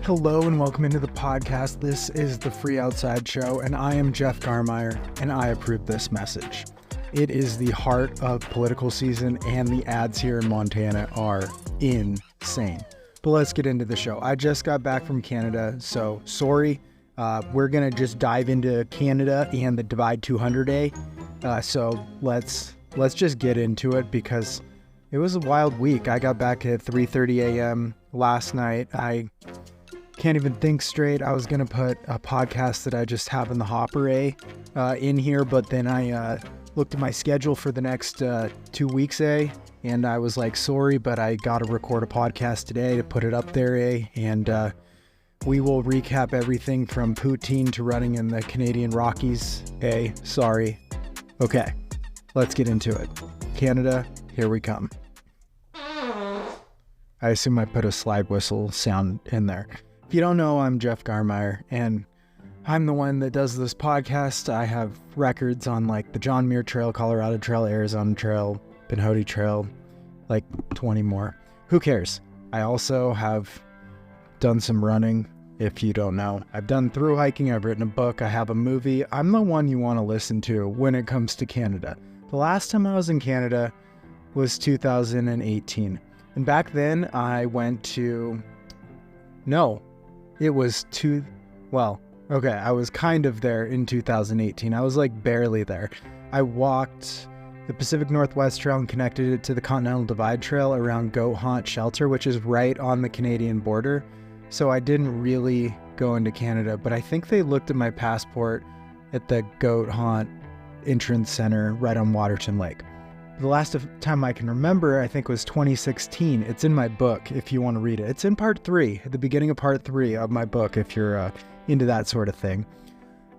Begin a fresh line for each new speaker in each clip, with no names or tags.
Hello and welcome into the podcast. This is the Free Outside Show, and I am Jeff Garmeyer, and I approve this message. It is the heart of political season, and the ads here in Montana are insane. But let's get into the show. I just got back from Canada, so sorry. We're going to just dive into Canada and the Divide 200A. So let's just get into it because it was a wild week. I got back at 3:30 a.m. last night. I can't even think straight. I was going to put a podcast that I just have in the hopper in here, but then I looked at my schedule for the next 2 weeks, and I was like, sorry, but I got to record a podcast today to put it up there, and we will recap everything from poutine to running in the Canadian Rockies, sorry. Okay, let's get into it. Canada, here we come. I assume I put a slide whistle sound in there. If you don't know, I'm Jeff Garmeyer, and I'm the one that does this podcast. I have records on like the John Muir Trail, Colorado Trail, Arizona Trail, Pinhoti Trail, like 20 more. Who cares? I also have done some running, if you don't know. I've done through hiking, I've written a book, I have a movie. I'm the one you want to listen to when it comes to Canada. The last time I was in Canada was 2018. And back then I went to... I was kind of there in 2018. I was like barely there. I walked the Pacific Northwest Trail and connected it to the Continental Divide Trail around Goat Haunt Shelter, which is right on the Canadian border. So I didn't really go into Canada, but I think they looked at my passport at the Goat Haunt Entrance Center right on Waterton Lake. The last time I can remember, I think, was 2016. It's in my book if you want to read it. It's in part 3, at the beginning of part 3 of my book, if you're into that sort of thing.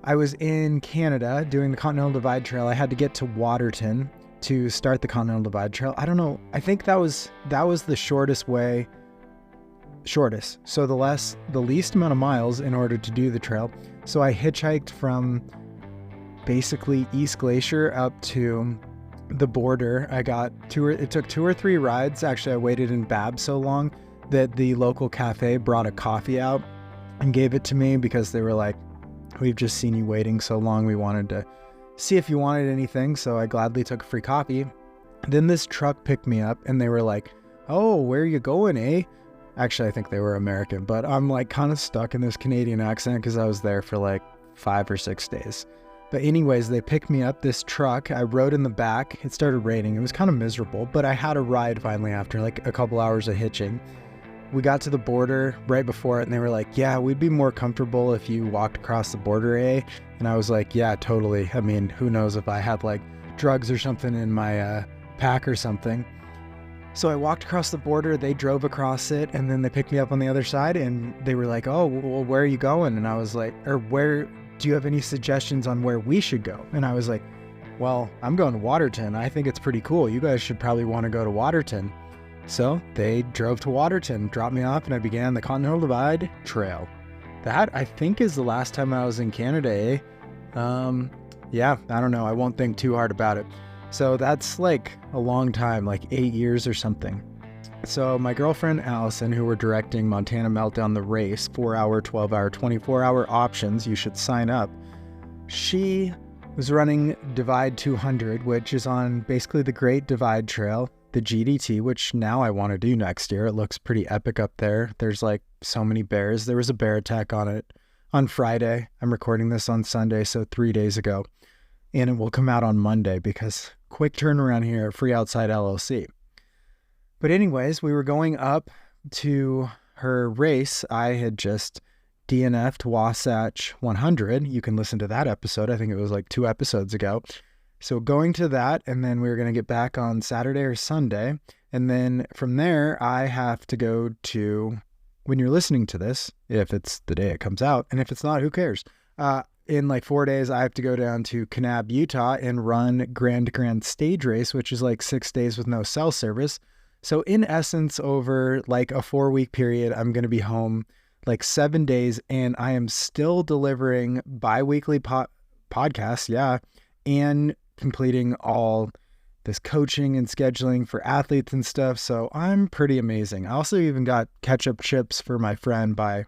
I was in Canada doing the Continental Divide Trail. I had to get to Waterton to start the Continental Divide Trail. I don't know. I think that was the shortest way. So the least amount of miles in order to do the trail. So I hitchhiked from basically East Glacier up to the border. It took 2 or 3 rides. Actually, I waited in Bab so long that the local cafe brought a coffee out and gave it to me because they were like, we've just seen you waiting so long. We wanted to see if you wanted anything. So I gladly took a free coffee. Then this truck picked me up and they were like, oh, where are you going, eh? Actually, I think they were American, but I'm like kind of stuck in this Canadian accent because I was there for like 5 or 6 days. But anyways, they picked me up, this truck. I rode in the back. It started raining. It was kind of miserable, but I had a ride finally after like a couple hours of hitching. We got to the border right before it, and they were like, yeah, we'd be more comfortable if you walked across the border, eh? And I was like, yeah, totally. I mean, who knows if I had like drugs or something in my pack or something. So I walked across the border, they drove across it, and then they picked me up on the other side, and they were like, oh, well, where are you going? And I was like, do you have any suggestions on where we should go? And I was like, well, I'm going to Waterton. I think it's pretty cool. You guys should probably want to go to Waterton. So they drove to Waterton, dropped me off, and I began the Continental Divide Trail. That, I think, is the last time I was in Canada, eh? Yeah, I don't know. I won't think too hard about it. So that's like a long time, like 8 years or something. So my girlfriend, Allison, who we're directing Montana Meltdown the race, 4-hour, 12-hour, 24-hour options, you should sign up. She was running Divide 200, which is on basically the Great Divide Trail, the GDT, which now I want to do next year. It looks pretty epic up there. There's like so many bears. There was a bear attack on it on Friday. I'm recording this on Sunday, so 3 days ago. And it will come out on Monday because quick turnaround here at Free Outside LLC. But anyways, we were going up to her race. I had just DNF'd Wasatch 100. You can listen to that episode. I think it was like 2 episodes ago. So going to that, and then we were going to get back on Saturday or Sunday. And then from there, I have to go to, when you're listening to this, if it's the day it comes out, and if it's not, who cares? In like 4 days, I have to go down to Kanab, Utah and run Grand Stage Race, which is like 6 days with no cell service. So in essence, over like a 4-week period, I'm going to be home like 7 days, and I am still delivering bi-weekly podcasts. Yeah. And completing all this coaching and scheduling for athletes and stuff. So I'm pretty amazing. I also even got ketchup chips for my friend by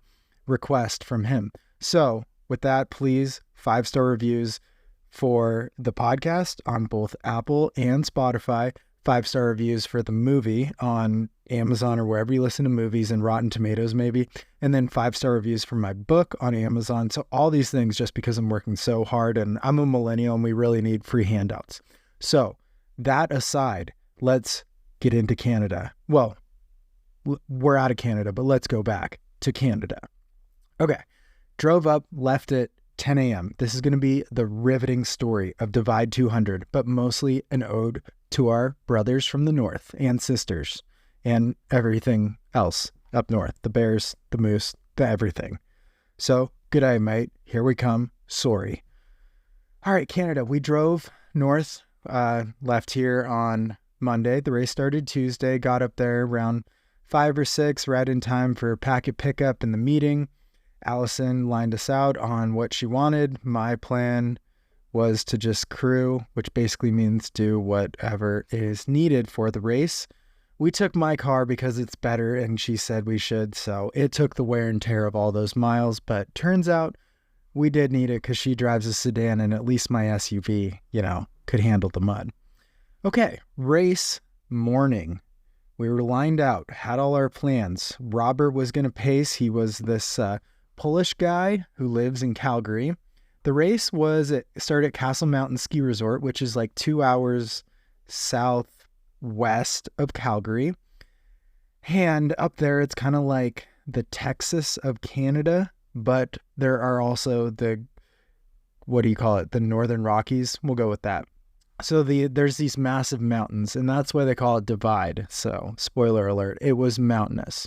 request from him. So with that, please 5-star reviews for the podcast on both Apple and Spotify, 5-star reviews for the movie on Amazon or wherever you listen to movies, and Rotten Tomatoes maybe, and then 5-star reviews for my book on Amazon. So all these things just because I'm working so hard and I'm a millennial and we really need free handouts. So that aside, let's get into Canada. Well, we're out of Canada, but let's go back to Canada. Okay. Drove up, left at 10 a.m. This is going to be the riveting story of Divide 200, but mostly an ode to our brothers from the north and sisters and everything else up north, the bears, the moose, the everything. So, good day, mate. Here we come. Sorry. All right, Canada. We drove north, left here on Monday. The race started Tuesday, got up there around 5 or 6, right in time for packet pickup and the meeting. Allison lined us out on what she wanted. My plan was to just crew, which basically means do whatever is needed for the race. We took my car because it's better, and she said we should, so it took the wear and tear of all those miles, but turns out we did need it because she drives a sedan, and at least my SUV, could handle the mud. Okay, race morning. We were lined out, had all our plans. Robert was going to pace. He was this Polish guy who lives in Calgary. The race started at Castle Mountain Ski Resort, which is like 2 hours southwest of Calgary. And up there, it's kind of like the Texas of Canada, but there are also the Northern Rockies. We'll go with that. So there's these massive mountains, and that's why they call it Divide. So spoiler alert, it was mountainous.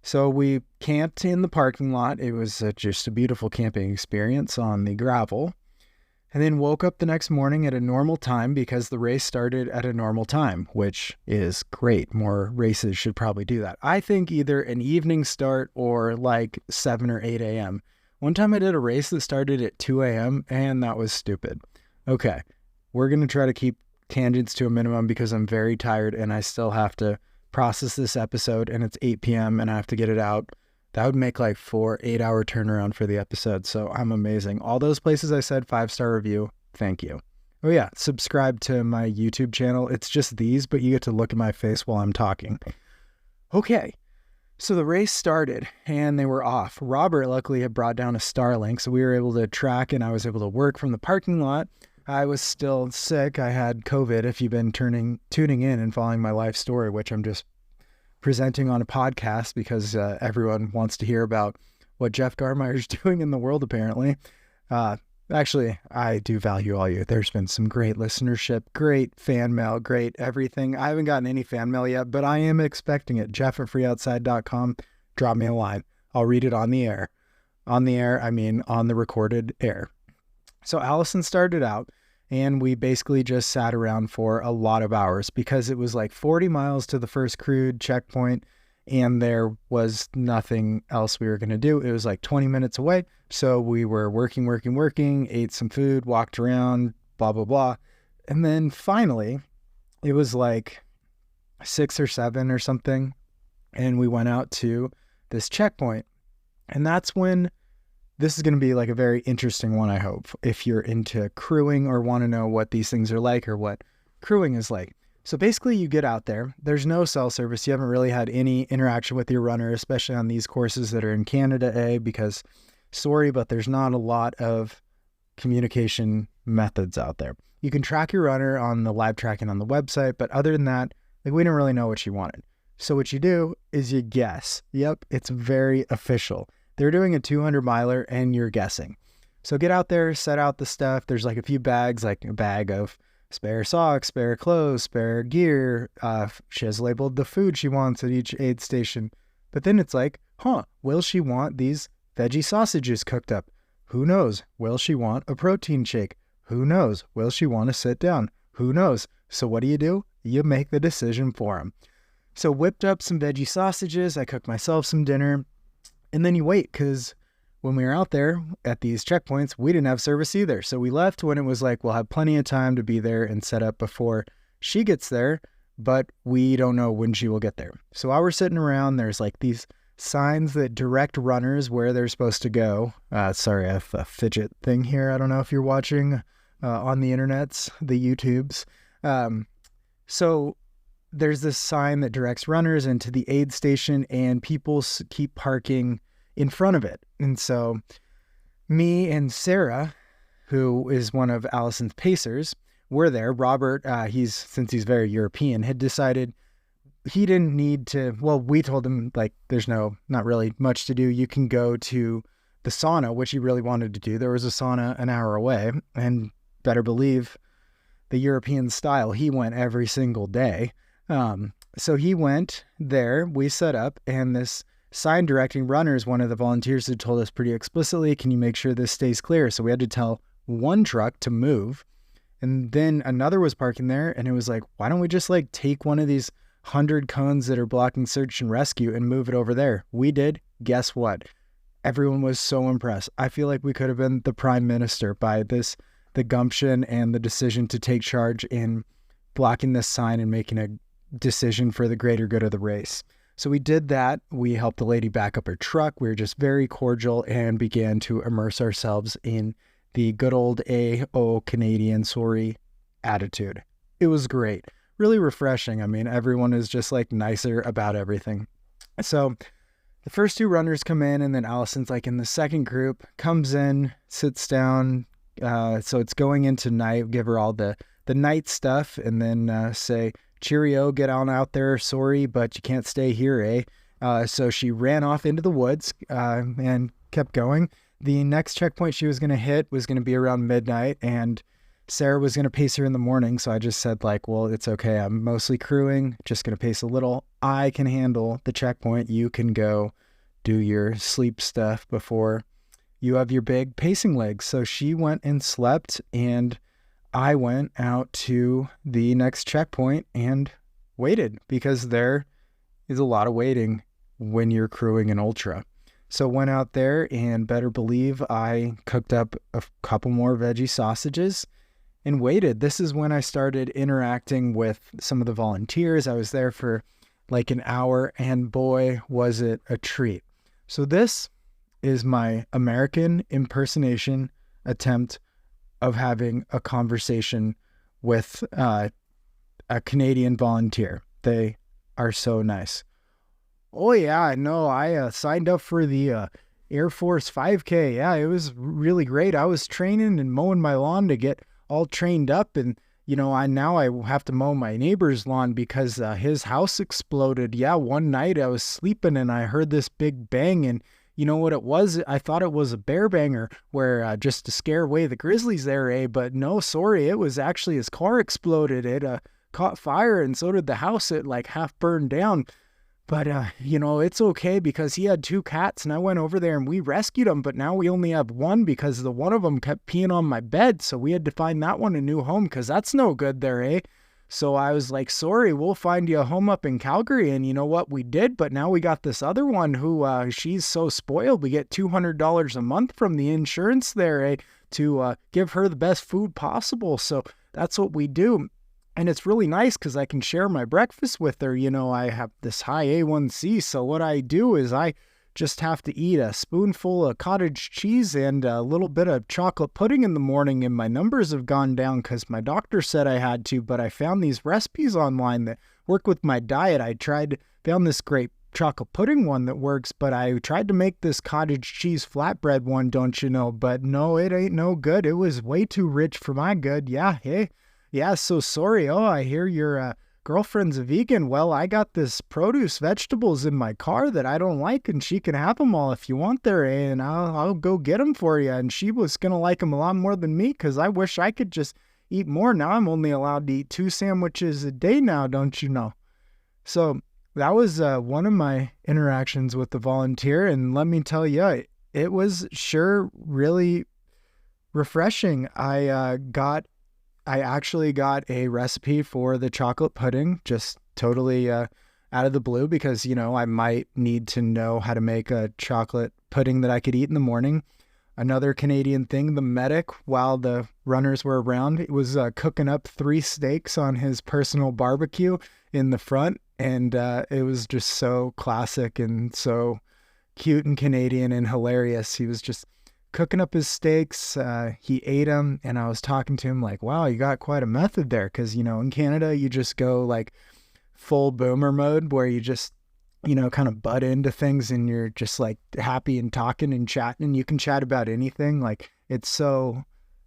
So we camped in the parking lot. It was just a beautiful camping experience on the gravel. And then woke up the next morning at a normal time because the race started at a normal time, which is great. More races should probably do that. I think either an evening start or like 7 or 8 a.m. One time I did a race that started at 2 a.m. and that was stupid. Okay, we're going to try to keep tangents to a minimum because I'm very tired and I still have to process this episode, and it's 8 p.m. and I have to get it out. That would make like 8-hour turnaround for the episode. So I'm amazing. All those places I said 5-star review. Thank you. Oh yeah. Subscribe to my YouTube channel. It's just these, but you get to look at my face while I'm talking. Okay. So the race started and they were off. Robert luckily had brought down a Starlink, so we were able to track and I was able to work from the parking lot. I was still sick. I had COVID. If you've been tuning in and following my life story, which I'm just presenting on a podcast because everyone wants to hear about what Jeff Garmire's doing in the world, apparently. Actually, I do value all you. There's been some great listenership, great fan mail, great everything. I haven't gotten any fan mail yet, but I am expecting it. Jeff@freeoutside.com. Drop me a line. I'll read it on the air. On the air, I mean on the recorded air. So Allison started out, and we basically just sat around for a lot of hours because it was like 40 miles to the first crude checkpoint, and there was nothing else we were going to do. It was like 20 minutes away. So we were working, ate some food, walked around, blah, blah, blah. And then finally, it was like 6 or 7 or something, and we went out to this checkpoint. And that's when this is going to be like a very interesting one, I hope, if you're into crewing or want to know what these things are like or what crewing is like. So basically you get out there, there's no cell service. You haven't really had any interaction with your runner, especially on these courses that are in Canada, because sorry, but there's not a lot of communication methods out there. You can track your runner on the live tracking on the website, but other than that, we didn't really know what she wanted. So what you do is you guess. Yep, it's very official. They're doing a 200 miler and you're guessing. So get out there, set out the stuff. There's like a few bags, like a bag of spare socks, spare clothes, spare gear. She has labeled the food she wants at each aid station. But then it's like, will she want these veggie sausages cooked up? Who knows? Will she want a protein shake? Who knows? Will she want to sit down? Who knows? So what do? You make the decision for them. So whipped up some veggie sausages. I cooked myself some dinner. And then you wait, because when we were out there at these checkpoints, we didn't have service either. So we left when it was like, we'll have plenty of time to be there and set up before she gets there, but we don't know when she will get there. So while we're sitting around, there's like these signs that direct runners where they're supposed to go. Sorry, I have a fidget thing here. I don't know if you're watching on the internets, the YouTubes. So there's this sign that directs runners into the aid station, and people keep parking in front of it. And so me and Sarah, who is one of Allison's pacers, were there. Robert, since he's very European, had decided he didn't need to, well, we told him, like, there's not really much to do. You can go to the sauna, which he really wanted to do. There was a sauna an hour away, and better believe the European style, he went every single day. So he went there, we set up, and this sign directing runners, one of the volunteers had told us pretty explicitly, can you make sure this stays clear? So we had to tell one truck to move, and then another was parking there, and it was like, why don't we just like take one of these 100 cones that are blocking search and rescue and move it over there? We did. Guess what? Everyone was so impressed. I feel like we could have been the prime minister by the gumption and the decision to take charge in blocking this sign and making a decision for the greater good of the race. So we did that. We helped the lady back up her truck. We were just very cordial and began to immerse ourselves in the good old Canadian sorry attitude. It was great. Really refreshing. I mean, everyone is just like nicer about everything. So the first two runners come in, and then Allison's like in the second group, comes in, sits down. So it's going into night, give her all the night stuff, and then say, cheerio, get on out there. Sorry, but you can't stay here, eh? So she ran off into the woods and kept going. The next checkpoint she was going to hit was going to be around midnight, and Sarah was going to pace her in the morning. So I just said, like, well, it's okay. I'm mostly crewing, just going to pace a little. I can handle the checkpoint. You can go do your sleep stuff before you have your big pacing legs. So she went and slept, and I went out to the next checkpoint and waited, because there is a lot of waiting when you're crewing an ultra. So went out there, and better believe I cooked up a couple more veggie sausages and waited. This is when I started interacting with some of the volunteers. I was there for like an hour, and boy, was it a treat. So this is my American impersonation attempt of having a conversation with a Canadian volunteer. They are so nice. Oh yeah, no, I signed up for the Air Force 5K. Yeah, it was really great. I was training and mowing my lawn to get all trained up, and you know, I have to mow my neighbor's lawn because his house exploded. Yeah, one night I was sleeping and I heard this big bang, and you know what it was? I thought it was a bear banger, where just to scare away the grizzlies there, eh? But no, sorry, it was actually his car exploded. It caught fire, and so did the house. It like half burned down. But, you know, it's okay, because he had two cats, and I went over there and we rescued them. But now we only have one, because the one of them kept peeing on my bed. So we had to find that one a new home, because that's no good there, eh? So I was like, sorry, we'll find you a home up in Calgary. And you know what? We did. But now we got this other one who she's so spoiled. We get $200 a month from the insurance there, eh? To give her the best food possible. So that's what we do. And it's really nice because I can share my breakfast with her. You know, I have this high A1C. So what I do is I just have to eat a spoonful of cottage cheese and a little bit of chocolate pudding in the morning. And my numbers have gone down because my doctor said I had to. But I found these recipes online that work with my diet. Found this great chocolate pudding one that works. But I tried to make this cottage cheese flatbread one, don't you know? But no, it ain't no good. It was way too rich for my good. Yeah, hey. Yeah, so sorry. Oh, I hear your girlfriend's a vegan. Well, I got this vegetables in my car that I don't like, and she can have them all if you want there, eh? And I'll go get them for you. And she was going to like them a lot more than me, because I wish I could just eat more. Now I'm only allowed to eat 2 sandwiches a day now, don't you know? So that was one of my interactions with the volunteer. And let me tell you, it was sure really refreshing. I actually got a recipe for the chocolate pudding, just totally out of the blue, because, you know, I might need to know how to make a chocolate pudding that I could eat in the morning. Another Canadian thing, the medic, while the runners were around, was cooking up 3 steaks on his personal barbecue in the front. And it was just so classic and so cute and Canadian and hilarious. He was just cooking up his steaks. He ate them, and I was talking to him like, wow, you got quite a method there. Cause in Canada, you just go like full boomer mode where you just, kind of butt into things and you're just like happy and talking and chatting, and you can chat about anything. Like it's so,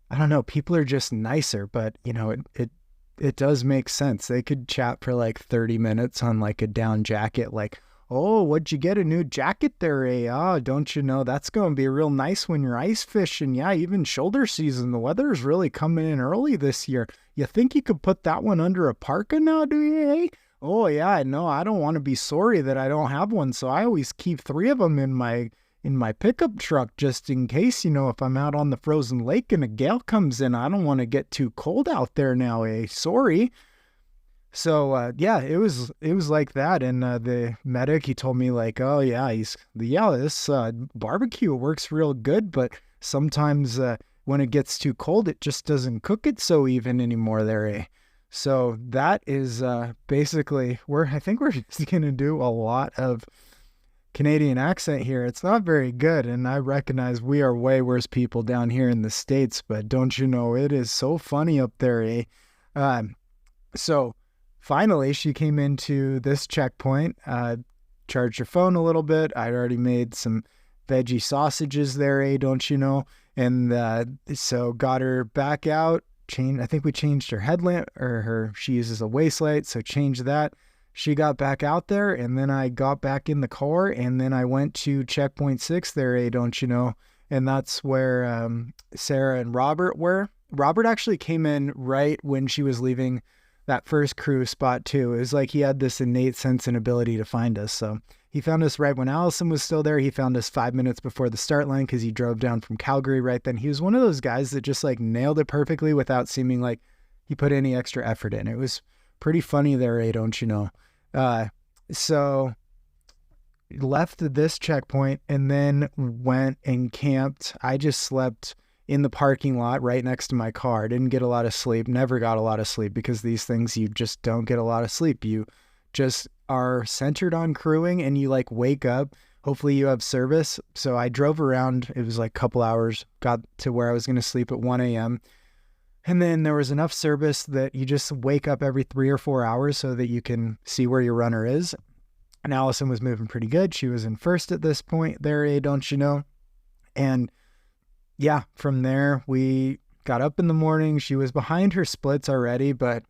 I don't know, people are just nicer, but it does make sense. They could chat for like 30 minutes on like a down jacket, like, oh, what'd you get, a new jacket there, eh? Ah, don't you know that's going to be real nice when you're ice fishing. Yeah, even shoulder season, the weather's really coming in early this year. You think you could put that one under a parka now, do you, eh? Oh, yeah, no, I don't want to be sorry that I don't have one, so I always keep 3 of them in my pickup truck just in case, if I'm out on the frozen lake and a gale comes in. I don't want to get too cold out there now, eh? Sorry. So, yeah, it was like that. And the medic, he told me like, oh, yeah, this barbecue works real good, but sometimes when it gets too cold, it just doesn't cook it so even anymore there, eh? So that is basically I think we're just going to do a lot of Canadian accent here. It's not very good, and I recognize we are way worse people down here in the States, but don't you know, it is so funny up there, eh? So finally, she came into this checkpoint, charged her phone a little bit. I'd already made some veggie sausages there, eh? Don't you know? And so got her back out. I think we changed her headlamp, or she uses a waist light, so changed that. She got back out there, and then I got back in the car, and then I went to checkpoint 6 there, eh? Don't you know? And that's where Sarah and Robert were. Robert actually came in right when she was leaving that first crew spot too. It was like he had this innate sense and ability to find us. So he found us right when Allison was still there. He found us 5 minutes before the start line because he drove down from Calgary right then. He was one of those guys that just like nailed it perfectly without seeming like he put any extra effort in. It was pretty funny there, eh? Don't you know? So left this checkpoint and then went and camped. I just slept in the parking lot right next to my car. Didn't get a lot of sleep, never got a lot of sleep, because these things, you just don't get a lot of sleep. You just are centered on crewing and you like wake up. Hopefully you have service. So I drove around. It was like a couple hours, got to where I was going to sleep at 1 a.m. And then there was enough service that you just wake up every 3 or 4 hours so that you can see where your runner is. And Allison was moving pretty good. She was in first at this point there, eh? Don't you know? And yeah, from there, we got up in the morning. She was behind her splits already, but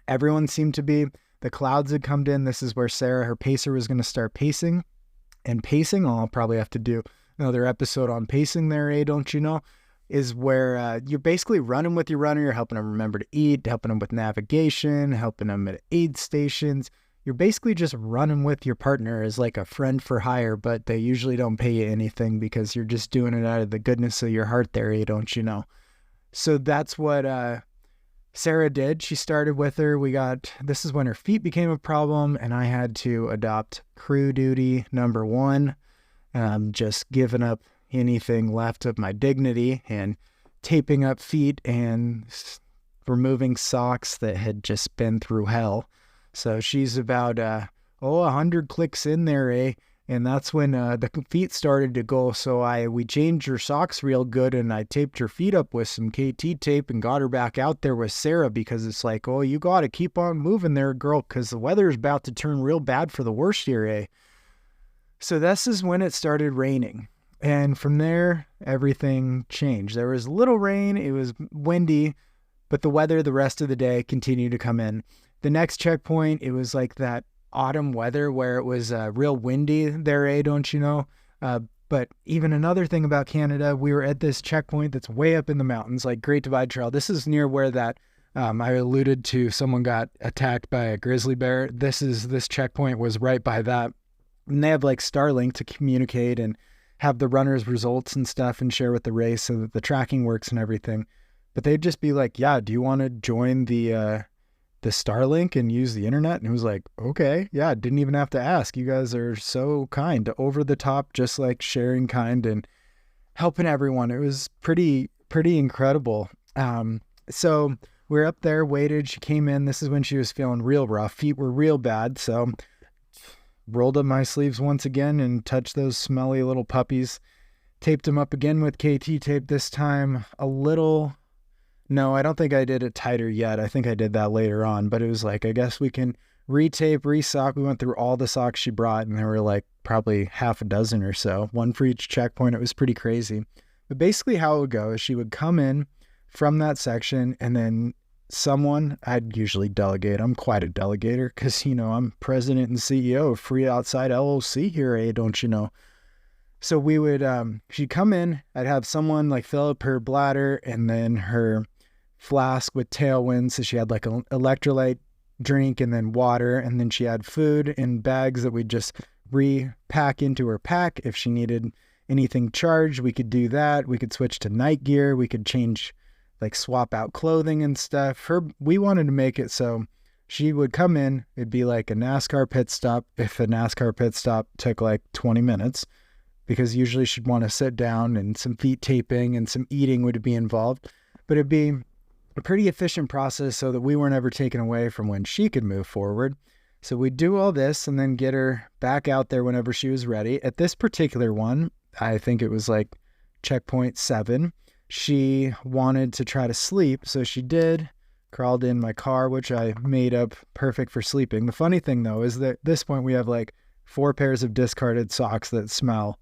everyone seemed to be. The clouds had come in. This is where Sarah, her pacer, was going to start pacing. And pacing, I'll probably have to do another episode on pacing there, eh? Don't you know? Is where you're basically running with your runner. You're helping them remember to eat, helping them with navigation, helping them at aid stations. You're basically just running with your partner as like a friend for hire, but they usually don't pay you anything because you're just doing it out of the goodness of your heart there, eh? Don't you know? So that's what Sarah did. She started with her. This is when her feet became a problem, and I had to adopt crew duty number 1. Just giving up anything left of my dignity and taping up feet and removing socks that had just been through hell. So she's about 100 clicks in there, eh? And that's when the feet started to go. So we changed her socks real good, and I taped her feet up with some KT tape and got her back out there with Sarah, because it's like, oh, you got to keep on moving there, girl, because the weather is about to turn real bad for the worst here, eh? So this is when it started raining. And from there, everything changed. There was little rain. It was windy, but the weather the rest of the day continued to come in. The next checkpoint, it was like that autumn weather where it was real windy there, eh? Don't you know? But even another thing about Canada, we were at this checkpoint that's way up in the mountains, like Great Divide Trail. This is near where that I alluded to someone got attacked by a grizzly bear. This checkpoint was right by that. And they have like Starlink to communicate and have the runners' results and stuff and share with the race so that the tracking works and everything. But they'd just be like, yeah, do you want to join the Starlink and use the internet? And it was like, okay, yeah, didn't even have to ask. You guys are so kind, over the top, just like sharing kind and helping everyone. It was pretty incredible. So we're up there, waited. She came in. This is when she was feeling real rough. Feet were real bad. So rolled up my sleeves once again and touched those smelly little puppies. Taped them up again with KT tape, this time a little... No, I don't think I did it tighter yet. I think I did that later on, but it was like, I guess we can retape, resock. We went through all the socks she brought, and there were like probably half a dozen or so, one for each checkpoint. It was pretty crazy. But basically how it would go is she would come in from that section, and then I'd usually delegate. I'm quite a delegator because, I'm president and CEO of Free Outside LLC here, don't you know? So we would, she'd come in, I'd have someone like fill up her bladder and then her flask with Tailwind. So she had like an electrolyte drink and then water, and then she had food in bags that we'd just repack into her pack. If she needed anything charged, we could do that. We could switch to night gear. We could swap out clothing and stuff. We wanted to make it so she would come in, it'd be like a NASCAR pit stop. If a NASCAR pit stop took like 20 minutes, because usually she'd want to sit down and some feet taping and some eating would be involved. But it'd be a pretty efficient process so that we weren't ever taken away from when she could move forward. So we'd do all this and then get her back out there whenever she was ready. At this particular one, I think it was like checkpoint 7, she wanted to try to sleep. So she did, crawled in my car, which I made up perfect for sleeping. The funny thing though is that at this point we have like 4 pairs of discarded socks that smell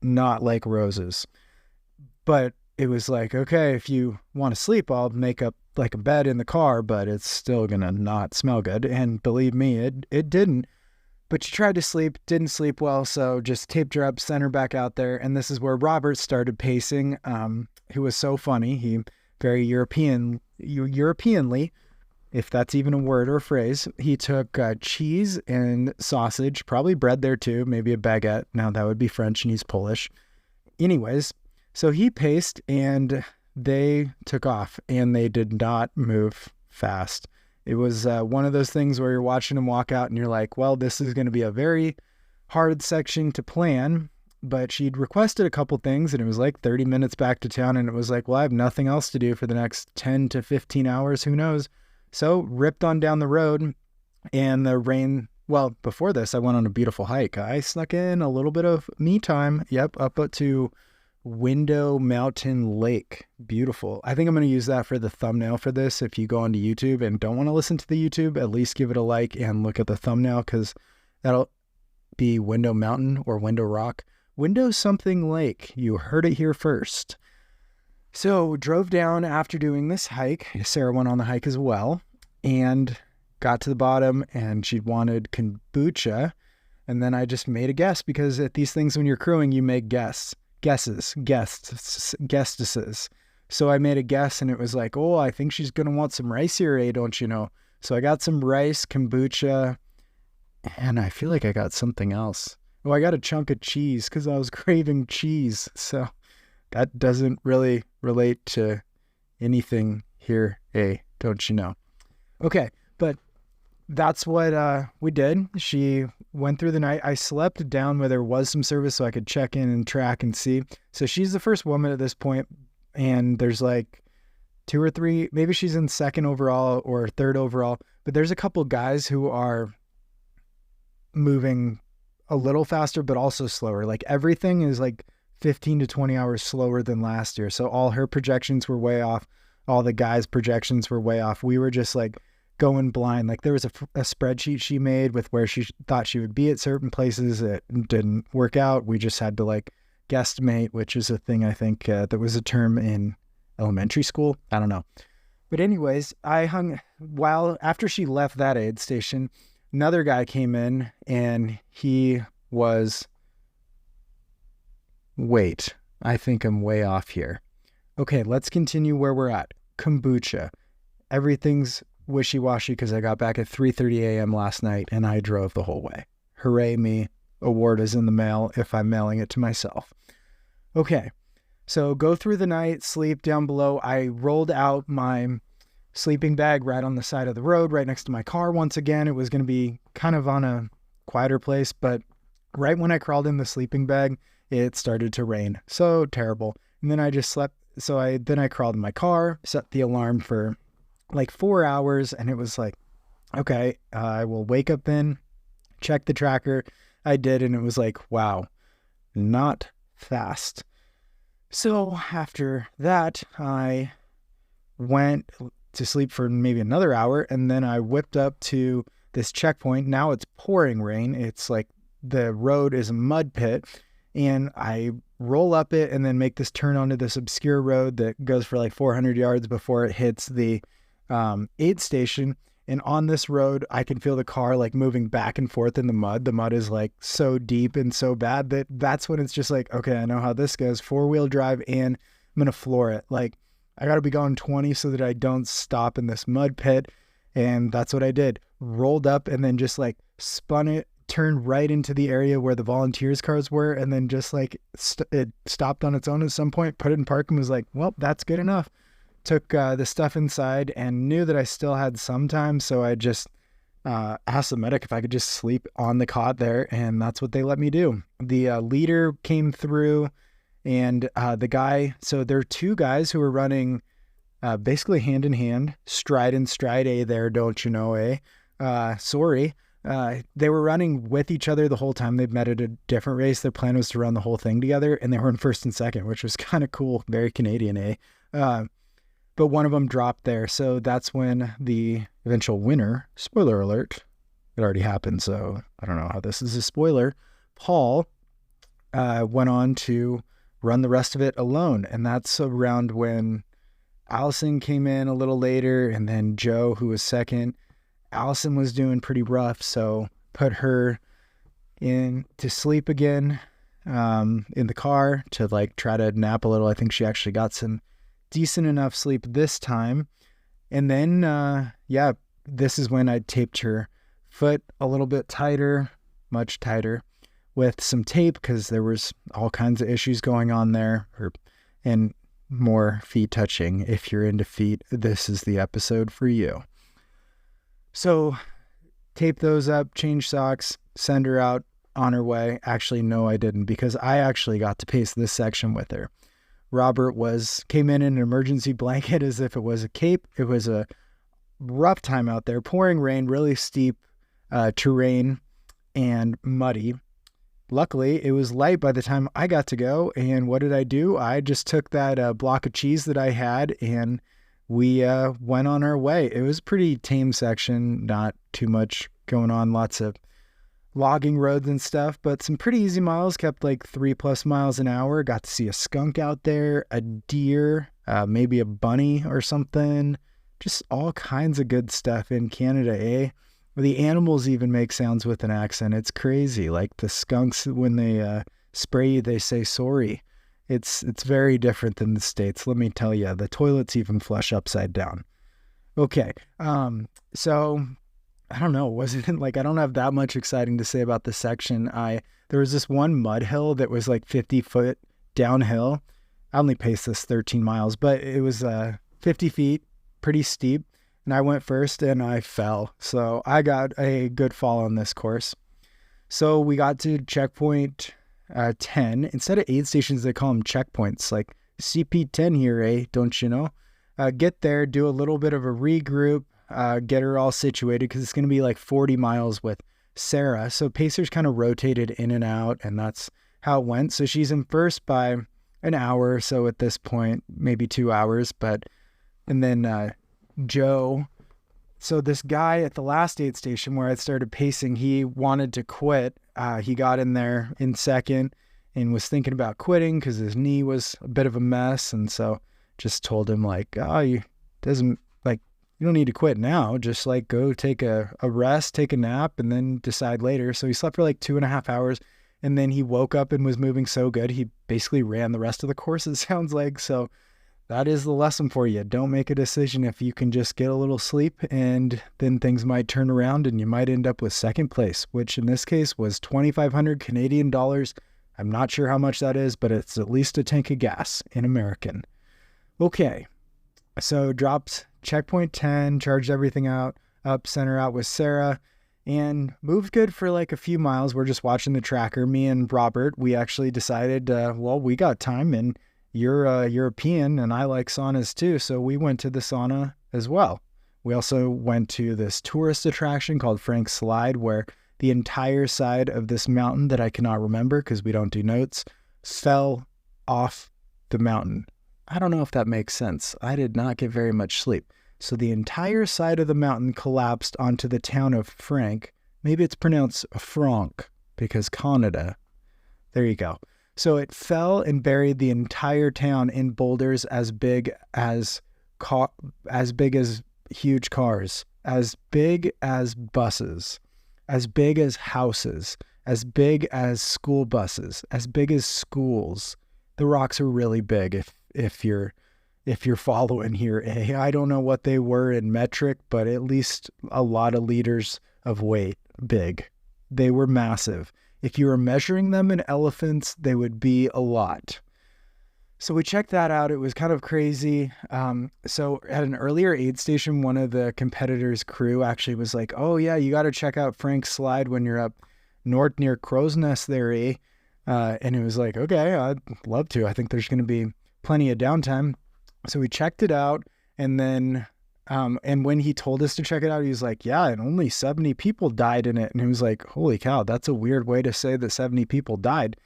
not like roses. But it was like, okay, if you want to sleep, I'll make up like a bed in the car, but it's still gonna not smell good. And believe me, it didn't. But she tried to sleep, didn't sleep well, so just taped her up, sent her back out there. And this is where Robert started pacing, who was so funny. He very Europeanly, if that's even a word or a phrase, he took cheese and sausage, probably bread there too, maybe a baguette. Now that would be French and he's Polish. Anyways, so he paced and they took off and they did not move fast. It was one of those things where you're watching them walk out and you're like, well, this is going to be a very hard section to plan. But she'd requested a couple things and it was like 30 minutes back to town. And it was like, well, I have nothing else to do for the next 10 to 15 hours. Who knows? So ripped on down the road and the rain. Well, before this, I went on a beautiful hike. I snuck in a little bit of me time. Yep. Up to Window Mountain Lake. Beautiful. I think I'm going to use that for the thumbnail for this. If you go onto YouTube and don't want to listen to the YouTube, at least give it a like and look at the thumbnail, because that'll be Window Mountain or Window Rock. Window something Lake. You heard it here first. So drove down after doing this hike. Sarah went on the hike as well and got to the bottom and she wanted kombucha. And then I just made a guess, because at these things when you're crewing, you make guesses. So I made a guess and it was like, oh, I think she's going to want some rice here, don't you know? So I got some rice, kombucha, and I feel like I got something else. Oh, I got a chunk of cheese because I was craving cheese. So that doesn't really relate to anything here, don't you know? Okay, but that's what we did. She went through the night. I slept down where there was some service so I could check in and track and see. So she's the first woman at this point, and there's like 2 or 3, maybe she's in 2nd overall or 3rd overall, but there's a couple guys who are moving a little faster, but also slower. Like everything is like 15 to 20 hours slower than last year. So all her projections were way off. All the guys' projections were way off. We were just like going blind. Like there was a spreadsheet she made with where she thought she would be at certain places. It didn't work out. We just had to like guesstimate, which is a thing I think that was a term in elementary school. I don't know. But anyways, after she left that aid station, another guy came in and he was, wait, I think I'm way off here. Okay, let's continue where we're at. Kombucha. Everything's wishy-washy because I got back at 3:30 a.m. last night and I drove the whole way. Hooray me. Award is in the mail if I'm mailing it to myself. Okay, so go through the night, sleep down below. I rolled out my sleeping bag right on the side of the road, right next to my car. Once again, it was going to be kind of on a quieter place, but right when I crawled in the sleeping bag, it started to rain. So terrible. And then I just slept. So I crawled in my car, set the alarm for like 4 hours, and it was like, okay, I will wake up then, check the tracker. I did, and it was like, wow, not fast. So after that, I went to sleep for maybe another hour, and then I whipped up to this checkpoint. Now it's pouring rain. It's like the road is a mud pit, and I roll up it and then make this turn onto this obscure road that goes for like 400 yards before it hits the aid station. And on this road, I can feel the car like moving back and forth in the mud. The mud is like so deep and so bad that's when it's just like, okay, I know how this goes. 4-wheel drive, and I'm going to floor it. Like, I got to be going 20 so that I don't stop in this mud pit. And that's what I did. Rolled up and then just like spun it, turned right into the area where the volunteers cars were, and then just like it stopped on its own at some point, put it in park, and was like, well, that's good enough. Took the stuff inside and knew that I still had some time, so I just asked the medic if I could just sleep on the cot there, and that's what they let me do. The leader came through, and the guy, so there are two guys who were running basically hand in hand, stride and stride, there, don't you know, sorry. They were running with each other the whole time. They'd met at a different race. Their plan was to run the whole thing together, and they were in first and second, which was kind of cool. Very Canadian, but one of them dropped there. So that's when the eventual winner, spoiler alert, it already happened, so I don't know how this is a spoiler, Paul went on to run the rest of it alone. And that's around when Allison came in a little later, and then Joe, who was second. Allison was doing pretty rough, so put her in to sleep again in the car to like try to nap a little. I think she actually got some decent enough sleep this time. And then, this is when I taped her foot a little bit tighter, much tighter, with some tape, because there was all kinds of issues going on there, and more feet touching. If you're into feet, this is the episode for you. So tape those up, change socks, send her out on her way. Actually, no, I didn't, because I actually got to pace this section with her. Robert came in an emergency blanket as if it was a cape. It was a rough time out there, pouring rain, really steep terrain, and muddy. Luckily, it was light by the time I got to go, and what did I do? I just took that block of cheese that I had, and we went on our way. It was a pretty tame section, not too much going on, lots of logging roads and stuff, but some pretty easy miles, kept like 3+ miles an hour. Got to see a skunk out there, a deer, maybe a bunny or something. Just all kinds of good stuff in Canada, The animals even make sounds with an accent. It's crazy. Like the skunks, when they spray you, they say sorry. It's very different than the States. Let me tell you, the toilets even flush upside down. Okay. So I don't know. Wasn't like, I don't have that much exciting to say about this section. There was this one mud hill that was like 50 foot downhill. I only paced this 13 miles, but it was 50 feet, pretty steep. And I went first and I fell. So I got a good fall on this course. So we got to checkpoint 10. Instead of aid stations, they call them checkpoints, like CP10 here, don't you know? Get there, do a little bit of a regroup, get her all situated, because it's going to be like 40 miles with Sarah. So pacers kind of rotated in and out, and that's how it went. So she's in first by an hour or so at this point, maybe 2 hours. And then Joe, so this guy at the last aid station where I started pacing, he wanted to quit. He got in there in second and was thinking about quitting because his knee was a bit of a mess. And so just told him like, you don't need to quit now. Just like go take a rest, take a nap, and then decide later. So he slept for like 2.5 hours, and then he woke up and was moving so good, he basically ran the rest of the course, it sounds like. So that is the lesson for you. Don't make a decision if you can just get a little sleep, and then things might turn around and you might end up with second place, which in this case was 2,500 Canadian dollars. I'm not sure how much that is, but it's at least a tank of gas in American. Okay, so dropped checkpoint 10, charged everything up, sent her out with Sarah, and moved good for like a few miles. We're just watching the tracker. Me and Robert, we actually decided, we got time, and you're European and I like saunas too, so we went to the sauna as well. We also went to this tourist attraction called Frank's Slide, where the entire side of this mountain that I cannot remember because we don't do notes fell off the mountain. I don't know if that makes sense. I did not get very much sleep. So the entire side of the mountain collapsed onto the town of Frank. Maybe it's pronounced Franck because Canada. There you go. So it fell and buried the entire town in boulders as big as huge cars, as big as buses, as big as houses, as big as school buses, as big as schools. The rocks are really big if you're following here. I don't know what they were in metric, but at least a lot of liters of weight. Big. They were massive. If you were measuring them in elephants, they would be a lot. So we checked that out. It was kind of crazy. So at an earlier aid station, one of the competitors' crew actually was like, oh yeah, you got to check out Frank's slide when you're up north near Crow's Nest there, eh? And it was like, okay, I'd love to. I think there's going to be plenty of downtime. So we checked it out, and then, and when he told us to check it out, he was like, yeah, and only 70 people died in it. And he was like, holy cow, that's a weird way to say that 70 people died.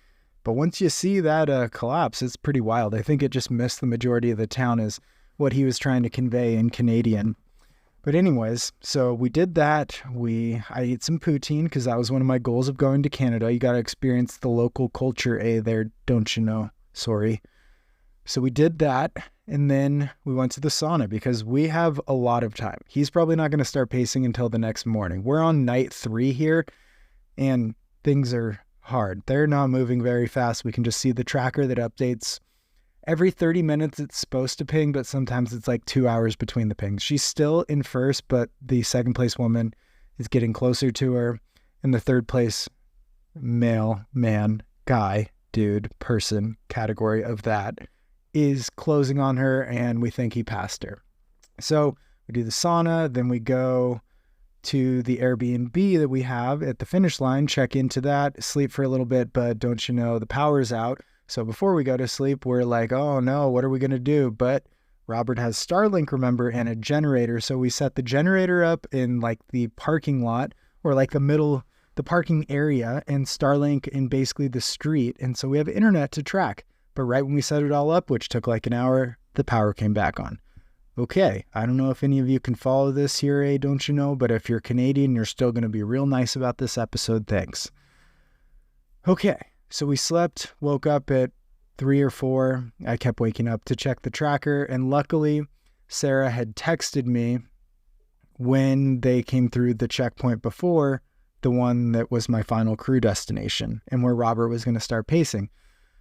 But once you see that collapse, it's pretty wild. I think it just missed the majority of the town is what he was trying to convey in Canadian. But anyways, so we did that. I ate some poutine because that was one of my goals of going to Canada. You got to experience the local culture, there, don't you know? Sorry. So we did that, and then we went to the sauna because we have a lot of time. He's probably not going to start pacing until the next morning. We're on night 3 here, and things are hard. They're not moving very fast. We can just see the tracker that updates every 30 minutes. It's supposed to ping, but sometimes it's like 2 hours between the pings. She's still in first, but the second place woman is getting closer to her. And the third place male, man, guy, dude, person category of that is closing on her, and we think he passed her. So we do the sauna, then we go to the Airbnb that we have at the finish line, check into that, sleep for a little bit, but don't you know, the power's out. So before we go to sleep, we're like, oh no, what are we going to do? But Robert has Starlink, remember, and a generator. So we set the generator up in like the parking lot or like the parking area, and Starlink in basically the street. And so we have internet to track. But right when we set it all up, which took like an hour, the power came back on. Okay, I don't know if any of you can follow this here, don't you know? But if you're Canadian, you're still going to be real nice about this episode. Thanks. Okay, so we slept, woke up at 3 or 4. I kept waking up to check the tracker, and luckily, Sarah had texted me when they came through the checkpoint before, the one that was my final crew destination, and where Robert was going to start pacing.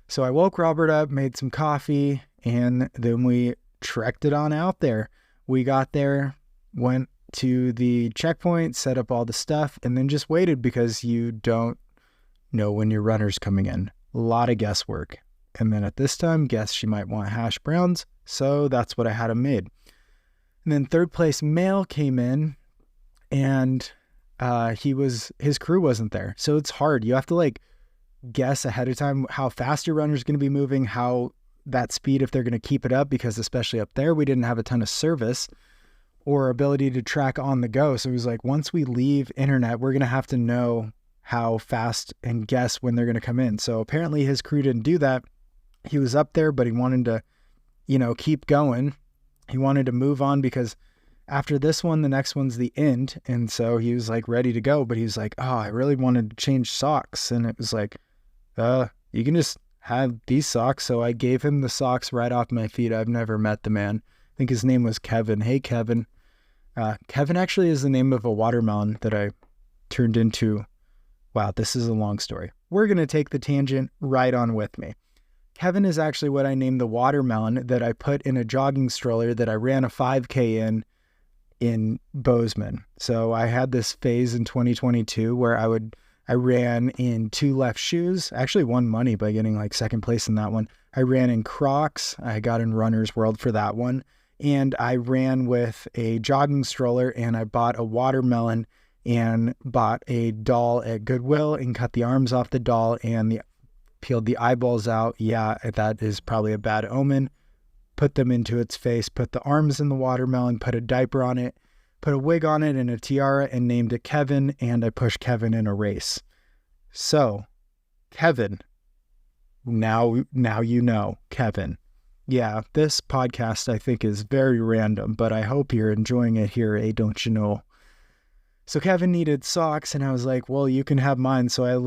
So I woke Robert up, made some coffee, and then we trekked it on out there. We got there, went to the checkpoint, set up all the stuff, and then just waited because you don't know when your runner's coming in. A lot of guesswork. And then at this time, guess she might want hash browns, so that's what I had him made. And then third place male came in, and his crew wasn't there. So it's hard. You have to like guess ahead of time how fast your runner's going to be moving, how that speed, if they're going to keep it up, because especially up there, we didn't have a ton of service or ability to track on the go. So it was like, once we leave internet, we're going to have to know how fast and guess when they're going to come in. So apparently his crew didn't do that. He was up there, but he wanted to, keep going. He wanted to move on because after this one, the next one's the end. And so he was like ready to go, but he was like, oh, I really wanted to change socks. And it was like, you can just have these socks. So I gave him the socks right off my feet. I've never met the man. I think his name was Kevin. Hey, Kevin. Kevin actually is the name of a watermelon that I turned into. Wow, this is a long story. We're going to take the tangent right on with me. Kevin is actually what I named the watermelon that I put in a jogging stroller that I ran a 5K in Bozeman. So I had this phase in 2022 where I ran in 2 left shoes. I actually won money by getting like second place in that one. I ran in Crocs. I got in Runner's World for that one. And I ran with a jogging stroller, and I bought a watermelon and bought a doll at Goodwill and cut the arms off the doll and peeled the eyeballs out. Yeah, that is probably a bad omen. Put them into its face, put the arms in the watermelon, put a diaper on it, put a wig on it and a tiara and named it Kevin, and I pushed Kevin in a race. So, Kevin, now you know, Kevin. Yeah, this podcast I think is very random, but I hope you're enjoying it here, don't you know? So Kevin needed socks, and I was like, well, you can have mine. So I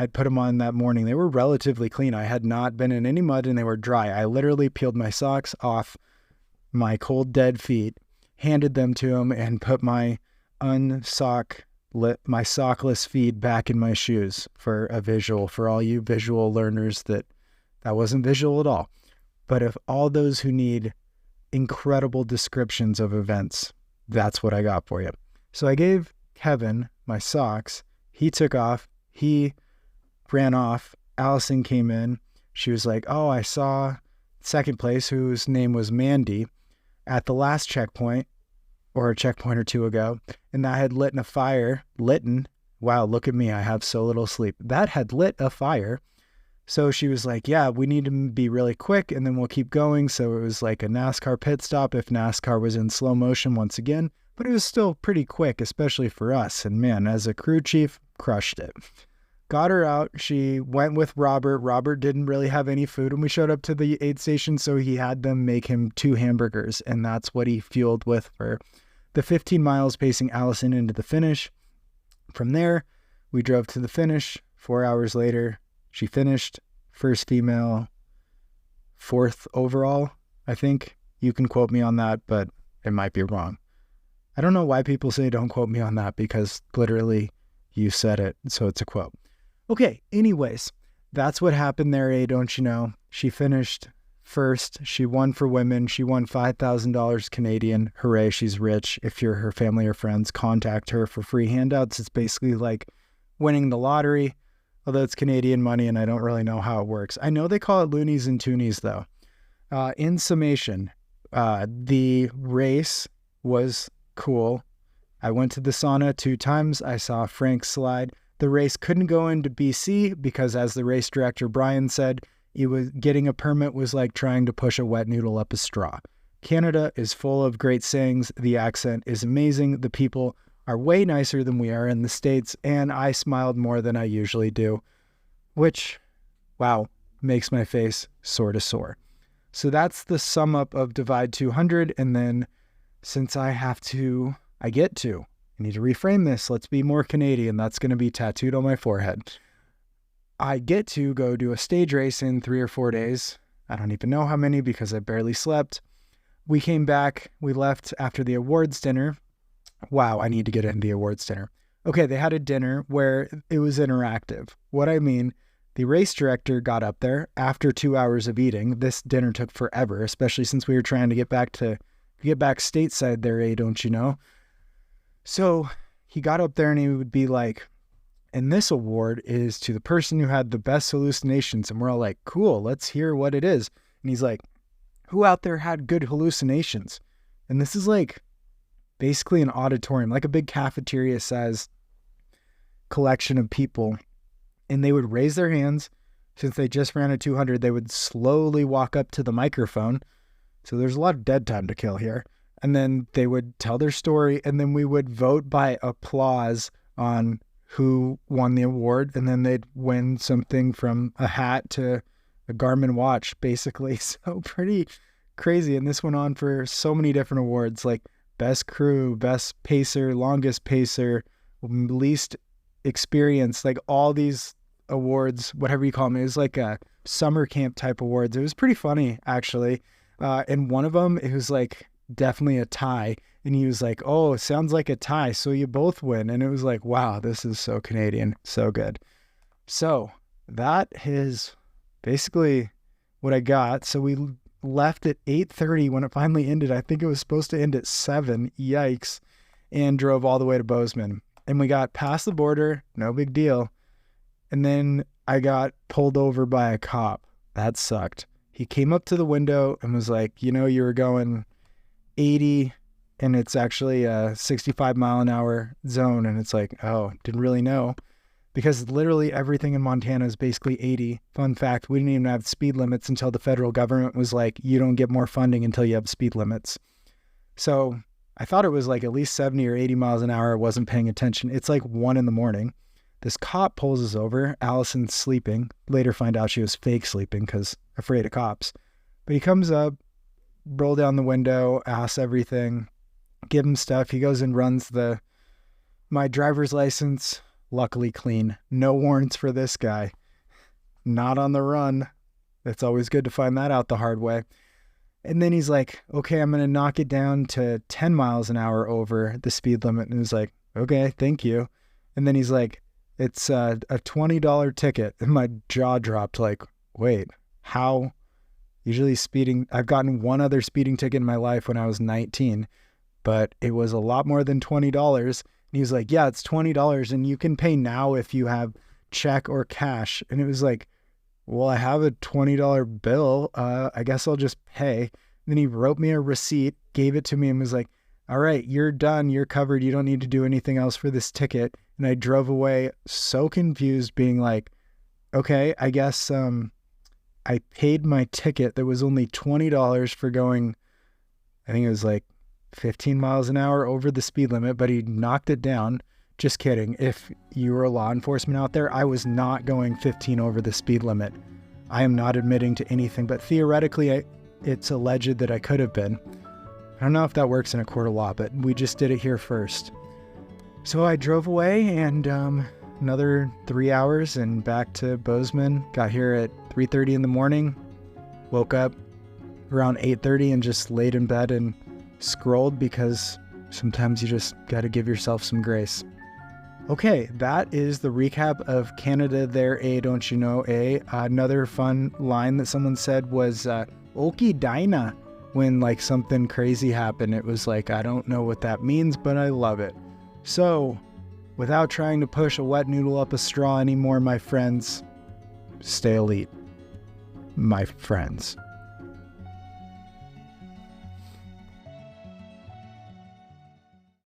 put them on that morning. They were relatively clean. I had not been in any mud, and they were dry. I literally peeled my socks off my cold, dead feet, handed them to him, and put my sockless feet back in my shoes for a visual. For all you visual learners, that wasn't visual at all. But if all those who need incredible descriptions of events, that's what I got for you. So I gave Kevin my socks. He took off. He ran off. Allison came in. She was like, oh, I saw second place, whose name was Mandy, at the last checkpoint, or a checkpoint or two ago, and that had lit a fire. Wow, look at me. I have so little sleep. That had lit a fire. So she was like, yeah, we need to be really quick, and then we'll keep going. So it was like a NASCAR pit stop if NASCAR was in slow motion once again. But it was still pretty quick, especially for us. And man, as a crew chief, crushed it. Got her out. She went with Robert. Robert didn't really have any food when we showed up to the aid station, so he had them make him 2 hamburgers, and that's what he fueled with for the 15 miles, pacing Allison into the finish. From there, we drove to the finish. 4 hours later, she finished. First female, 4th overall, I think. You can quote me on that, but it might be wrong. I don't know why people say don't quote me on that, because literally you said it, so it's a quote. Okay, anyways, that's what happened there, don't you know? She finished first. She won for women. She won $5,000 Canadian. Hooray, she's rich. If you're her family or friends, contact her for free handouts. It's basically like winning the lottery, although it's Canadian money and I don't really know how it works. I know they call it loonies and toonies, though. In summation, the race was cool. I went to the sauna 2 times. I saw Frank slide. The race couldn't go into BC because, as the race director Brian said, getting a permit was like trying to push a wet noodle up a straw. Canada is full of great sayings. The accent is amazing. The people are way nicer than we are in the States, and I smiled more than I usually do, which, wow, makes my face sort of sore. So that's the sum up of Divide 200, and then since I need to reframe this. Let's be more Canadian. That's going to be tattooed on my forehead. I get to go do a stage race in 3 or 4 days. I don't even know how many because I barely slept. We came back. We left after the awards dinner. Wow, I need to get into the awards dinner. Okay, they had a dinner where it was interactive. What I mean, the race director got up there after 2 hours of eating. This dinner took forever, especially since we were trying to get back stateside there, don't you know? So he got up there and he would be like, and this award is to the person who had the best hallucinations. And we're all like, cool, let's hear what it is. And he's like, who out there had good hallucinations? And this is like basically an auditorium, like a big cafeteria size collection of people. And they would raise their hands. Since they just ran a 200, they would slowly walk up to the microphone. So there's a lot of dead time to kill here. And then they would tell their story, and then we would vote by applause on who won the award, and then they'd win something from a hat to a Garmin watch, basically. So pretty crazy. And this went on for so many different awards, like best crew, best pacer, longest pacer, least experience, like all these awards, whatever you call them. It was like a summer camp type awards. It was pretty funny, actually. And one of them, it was like definitely a tie. And he was like, oh, it sounds like a tie, so you both win. And it was like, wow, this is so Canadian. So good. So that is basically what I got. So we left at 8:30 when it finally ended. I think it was supposed to end at 7. Yikes. And drove all the way to Bozeman. And we got past the border. No big deal. And then I got pulled over by a cop. That sucked. He came up to the window and was like, you know, you were going 80 and it's actually a 65 mile an hour zone. And it's like, oh, didn't really know, because literally everything in Montana is basically 80. Fun fact, we didn't even have speed limits until the federal government was like, you don't get more funding until you have speed limits. So I thought it was like at least 70 or 80 miles an hour. I wasn't paying attention. It's like 1 a.m. This cop pulls us over. Allison's sleeping. Later find out she was fake sleeping because afraid of cops. But he comes up, roll down the window, asks everything, give him stuff. He goes and runs my driver's license, luckily clean. No warrants for this guy. Not on the run. It's always good to find that out the hard way. And then he's like, okay, I'm going to knock it down to 10 miles an hour over the speed limit. And he's like, okay, thank you. And then he's like, it's a $20 ticket. And my jaw dropped like, wait, how? Usually speeding, I've gotten one other speeding ticket in my life when I was 19, but it was a lot more than $20. And he was like, yeah, it's $20 and you can pay now if you have check or cash. And it was like, well, I have a $20 bill. I guess I'll just pay. And then he wrote me a receipt, gave it to me and was like, all right, you're done. You're covered. You don't need to do anything else for this ticket. And I drove away so confused, being like, okay, I guess I paid my ticket that was only $20 for going, I think it was like 15 miles an hour over the speed limit, but he knocked it down. Just kidding. If you were a law enforcement out there, I was not going 15 over the speed limit. I am not admitting to anything, but theoretically, it's alleged that I could have been. I don't know if that works in a court of law, but we just did it here first. So I drove away and another 3 hours and back to Bozeman. Got here at 3:30 in the morning. Woke up around 8:30 and just laid in bed and scrolled because sometimes you just got to give yourself some grace. Okay, that is the recap of Canada There, Don't You Know, Another fun line that someone said was, Okie Dinah, when like something crazy happened. It was like, I don't know what that means, but I love it. So, without trying to push a wet noodle up a straw anymore, my friends, stay elite. My friends.